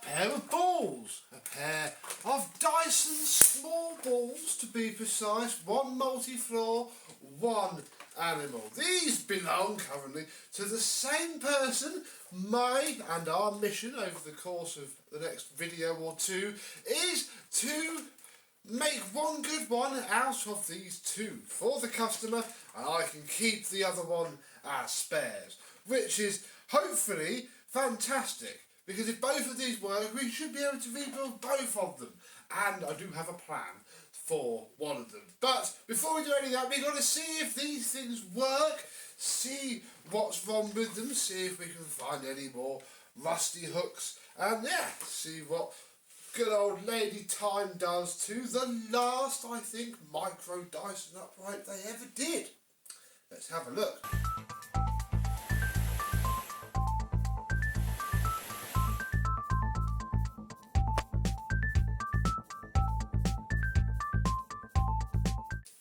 pair of balls, a pair of Dyson small balls to be precise, one multi-floor, one animal. These belong currently to the same person. And our mission over the course of the next video or two is to make one good one out of these two for the customer, and I can keep the other one as spares, which is hopefully fantastic, because if both of these work we should be able to rebuild both of them, and I do have a plan for one of them. But before we do any of that, we've got to see if these things work, see what's wrong with them, see if we can find any more rusty hooks, and yeah, see what good old Lady Time does to the last, I think, micro Dyson upright they ever did. Let's have a look.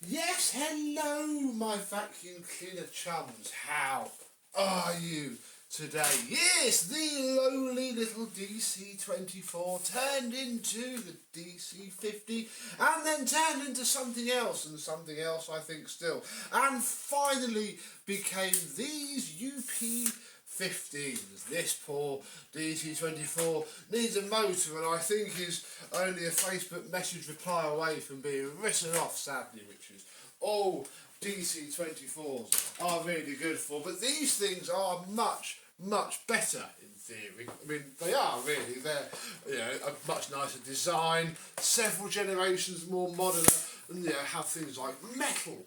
Yes, hello my vacuum cleaner chums, how are you today? Yes, the lowly little DC24 turned into the DC50 and then turned into something else, and something else I think still, and finally became these UP15s. This poor DC24 needs a motor, and I think is only a Facebook message reply away from being written off, sadly, which is all DC24s are really good for. But these things are much better in theory. I mean, they are really. They're a much nicer design, several generations more modern, and have things like metal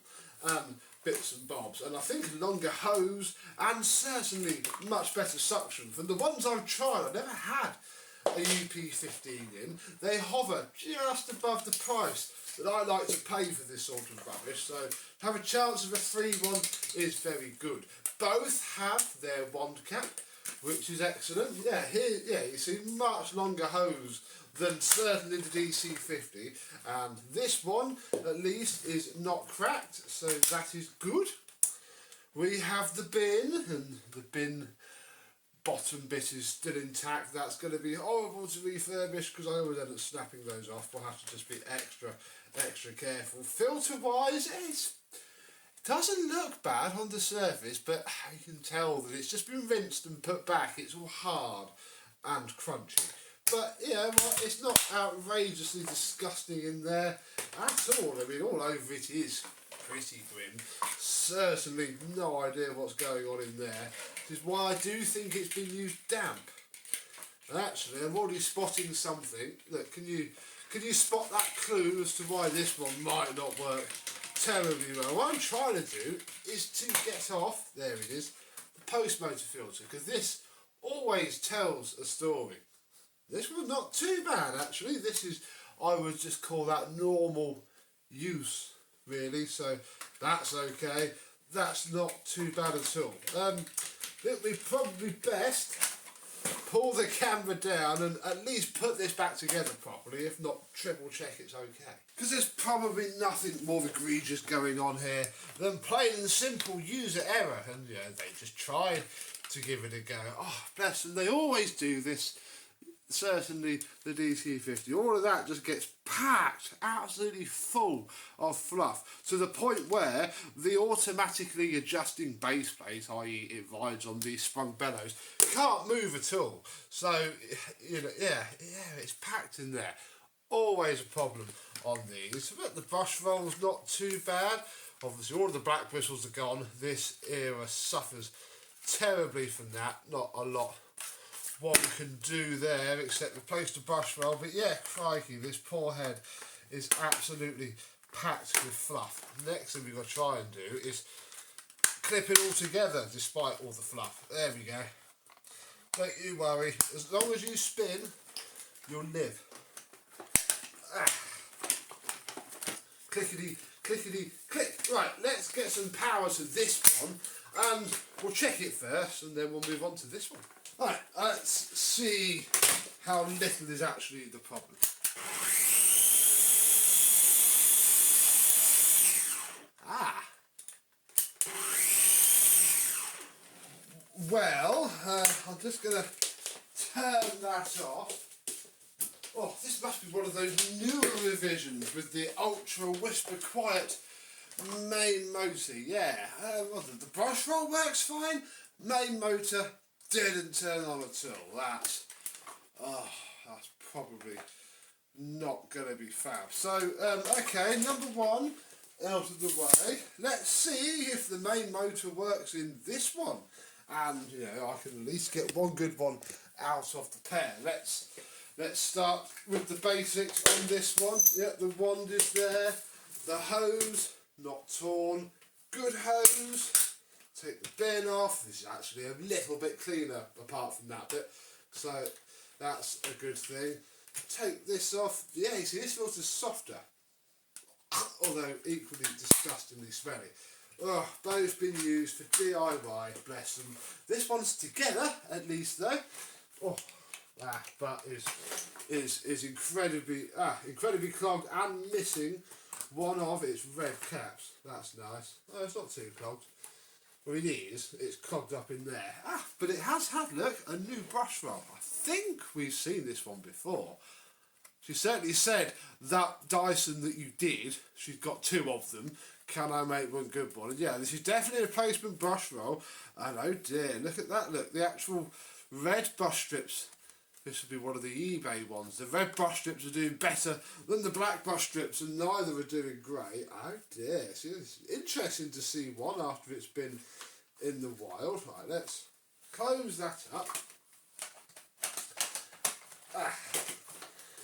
bits and bobs, and I think longer hose, and certainly much better suction. From the ones I've tried, I've never had a UP15 in. They hover just above the price that I like to pay for this sort of rubbish, so to have a chance of a free one is very good. Both have their wand cap, which is excellent. Here you see much longer hose than certainly the DC50, and this one at least is not cracked, so that is good. We have the bin, and the bin bottom bit is still intact. That's going to be horrible to refurbish because I always end up snapping those off. We'll have to just be extra careful. Filter wise, it doesn't look bad on the surface, but you can tell that it's just been rinsed and put back. It's all hard and crunchy. But it's not outrageously disgusting in there at all. I mean, all over it is pretty grim. Certainly no idea what's going on in there, which is why I do think it's been used damp. And actually, I'm already spotting something. Look, can you spot that clue as to why this one might not work terribly well? What I'm trying to do is to get off, there it is, the post motor filter, because this always tells a story. This one's not too bad actually. This is, I would just call that normal use really, so that's okay. That's not too bad at all. It would be probably best pull the camera down and at least put this back together properly, if not triple check it's okay. Because there's probably nothing more egregious going on here than plain and simple user error, and they just tried to give it a go. Oh bless them, they always do this. Certainly the DC50, all of that just gets packed absolutely full of fluff, to the point where the automatically adjusting base plate, i.e. it rides on these sprung bellows, can't move at all. So it's packed in there. Always a problem on these. But the brush roll's not too bad. Obviously all of the black bristles are gone. This era suffers terribly from that. Not a lot one can do there except replace the brush roll, but crikey, this poor head is absolutely packed with fluff. Next thing we've got to try and do is clip it all together despite all the fluff. There we go. Don't you worry, as long as you spin, you'll live. Clickety, clickety, click. Right, let's get some power to this one, and we'll check it first, and then we'll move on to this one. Right, let's see how little is actually the problem. Well, I'm just going to turn that off. Oh, this must be one of those newer revisions with the ultra whisper quiet main motor. Yeah, well, the brush roll works fine. Main motor didn't turn on at all. That's probably not going to be fab. So, okay, number one out of the way. Let's see if the main motor works in this one. And, you know, I can at least get one good one out of the pair. Let's start with the basics on this one. Yep, the wand is there. The hose, not torn. Good hose. Take the bin off. This is actually a little bit cleaner apart from that bit. So that's a good thing. Take this off. Yeah, you see, this feels just softer. Although equally disgustingly smelly. Oh, both been used for DIY, bless them. This one's together, at least though. Oh, but is incredibly clogged and missing one of its red caps. That's nice. Oh, it's not too clogged. Well, it is. It's clogged up in there. But it has had, look, a new brush roll. I think we've seen this one before. She certainly said that Dyson that you did, she's got two of them, can I make one good one? And yeah, this is definitely a replacement brush roll. And oh dear, look at that, look, the actual red brush strips. This would be one of the eBay ones. The red brush strips are doing better than the black brush strips, and neither are doing great. Oh dear, see, it's interesting to see one after it's been in the wild. Right, let's close that up.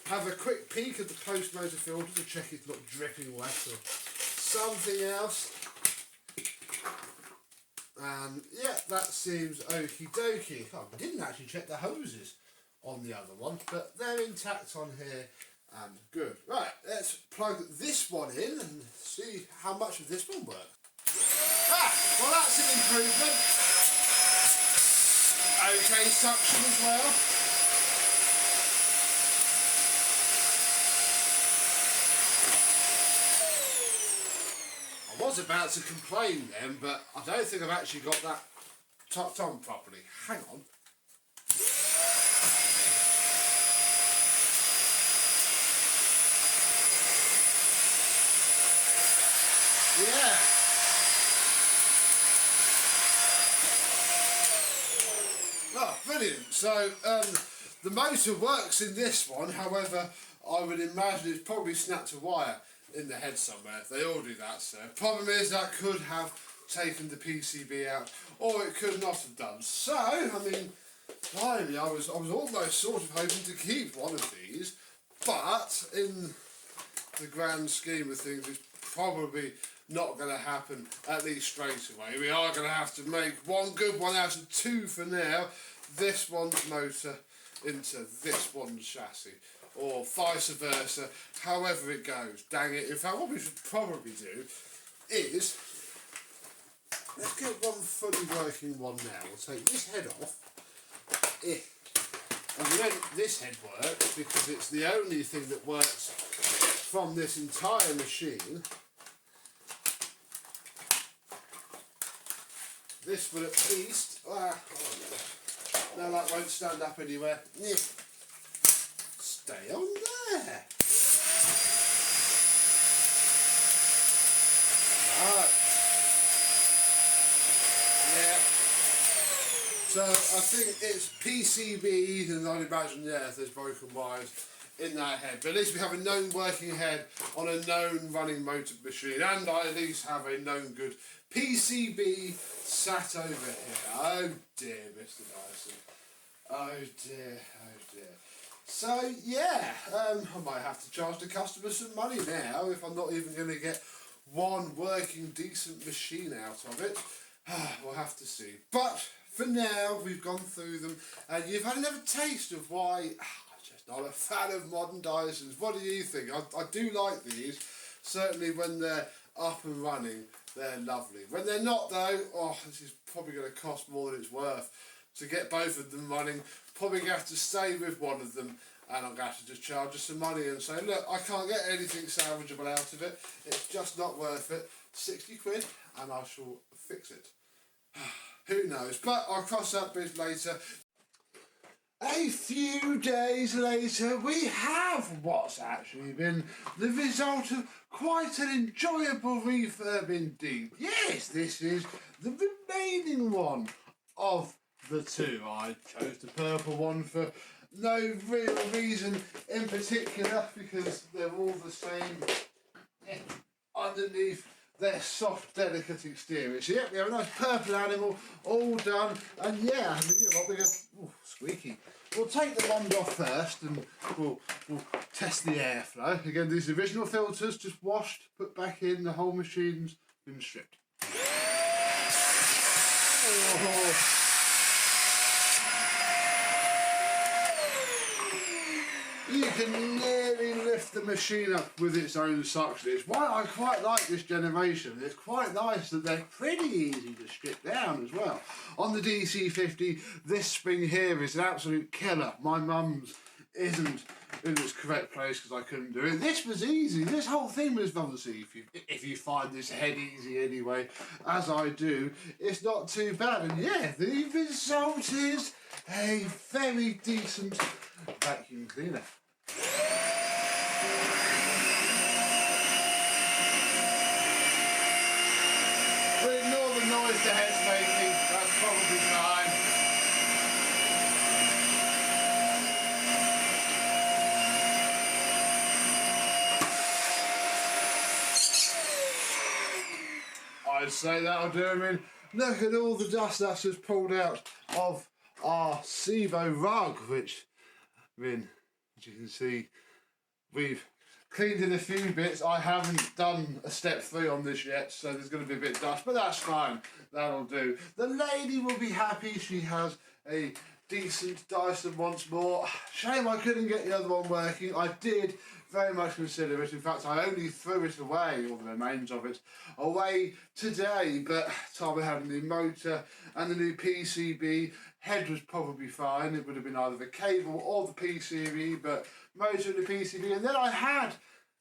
Have a quick peek at the post motor filter to check it's not dripping wet or something else. And yeah, that seems okie dokie. Oh, I didn't actually check the hoses on the other one, but they're intact on here and good. Right, let's plug this one in and see how much of this one works. Well, that's an improvement. Okay, suction as well. I was about to complain then, but I don't think I've actually got that tucked on properly. Hang on. Yeah. Oh, brilliant. So, the motor works in this one, however, I would imagine it's probably snapped a wire in the head somewhere. They all do that, so. Problem is that could have taken the PCB out, or it could not have done. So, I mean, blimey, I was almost sort of hoping to keep one of these, but in the grand scheme of things, it's probably not going to happen, at least straight away. We are going to have to make one good one out of two for now. This one's motor into this one's chassis, or vice versa, however it goes. Dang it. In fact, what we should probably do is, let's get one fully working one now. We'll take this head off. And we know this head works because it's the only thing that works from this entire machine. This will at least, no, that won't stand up anywhere. Stay on there. Right. Yeah. So I think it's PCB, and I'd imagine, yeah, there's broken wires in that head. But at least we have a known working head on a known running motor machine, and I at least have a known good PCB sat over here. Oh dear, Mr. Dyson. Oh dear, oh dear. So yeah, I might have to charge the customer some money now if I'm not even going to get one working decent machine out of it. We'll have to see. But for now, we've gone through them, and you've had another taste of why I'm just not a fan of modern Dysons. What do you think? I do like these. Certainly when they're up and running, they're lovely. When they're not though, this is probably going to cost more than it's worth to get both of them running. Probably going to have to stay with one of them, and I'm going to have to just charge us some money and say, look, I can't get anything salvageable out of it. It's just not worth it. 60 quid and I shall fix it. Who knows? But I'll cross that bridge later. A few days later, we have what's actually been the result of quite an enjoyable refurb indeed. Yes, this is the remaining one of the two. I chose the purple one for no real reason in particular because they're all the same underneath their soft, delicate exterior. So, yep, we have a nice purple animal, all done, and yeah, you know what, we're going to, squeaky. We'll take the wand off first and we'll test the airflow. Again, these original filters, just washed, put back in, the whole machine's been stripped. Oh. You can nearly lift the machine up with its own suction. It's why I quite like this generation. It's quite nice that they're pretty easy to strip down as well. On the DC50, this spring here is an absolute killer. My mum's isn't in its correct place because I couldn't do it. This was easy. This whole thing was obviously, if you find this head easy anyway, as I do, it's not too bad. And yeah, the result is a very decent vacuum cleaner. But ignore the noise the head's making, that's probably fine. I'd say that'll do. I mean, look at all the dust that's just pulled out of our SIBO rug, which, I mean, as you can see, we've cleaned in a few bits. I haven't done a step 3 on this yet, so there's going to be a bit of dust, but that's fine. That'll do. The lady will be happy. She has a decent Dyson once more. Shame I couldn't get the other one working. I did very much consider it. In fact, I only threw it away, or the remains of it, away today, but time I had a new motor and the new PCB. Head was probably fine. It would have been either the cable or the PCB, but motor and the PCB. And then I had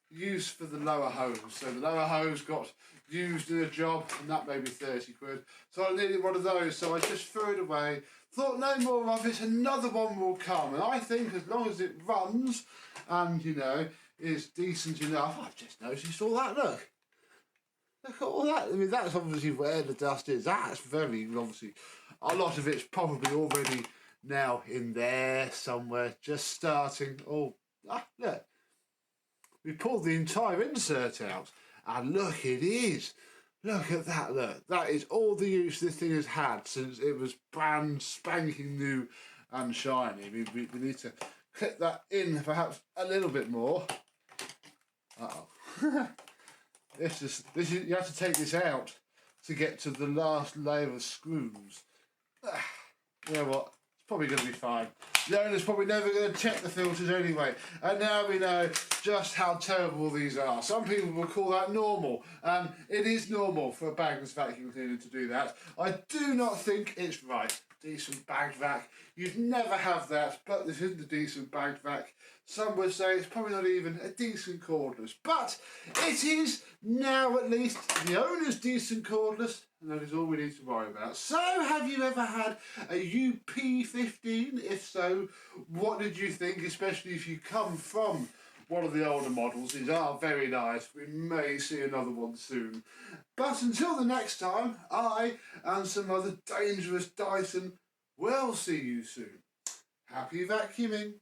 use for the lower hose. So the lower hose got used in a job, and that made me 30 quid. So I needed one of those, so I just threw it away. Thought no more of it, another one will come. And I think as long as it runs and, you know, is decent enough. I've just noticed all that, look. Look at all that. I mean, that's obviously where the dust is. That's very, obviously, a lot of it's probably already now in there somewhere, just starting. Oh, look. We pulled the entire insert out, and look, it is. Look at that, look. That is all the use this thing has had since it was brand spanking new and shiny. We need to clip that in perhaps a little bit more. Uh-oh. This is, you have to take this out to get to the last layer of screws. You know what? It's probably going to be fine. The owner's probably never going to check the filters anyway. And now we know just how terrible these are. Some people will call that normal. And it is normal for a bagless vacuum cleaner to do that. I do not think it's right. Decent bagged vac. You'd never have that, but this isn't a decent bagged vac. Some would say it's probably not even a decent cordless, but it is now at least the owner's decent cordless, and that is all we need to worry about. So, have you ever had a UP15? If so, what did you think, especially if you come from one of the older models? These are very nice. We may see another one soon. But until the next time, I and some other dangerous Dyson will see you soon. Happy vacuuming.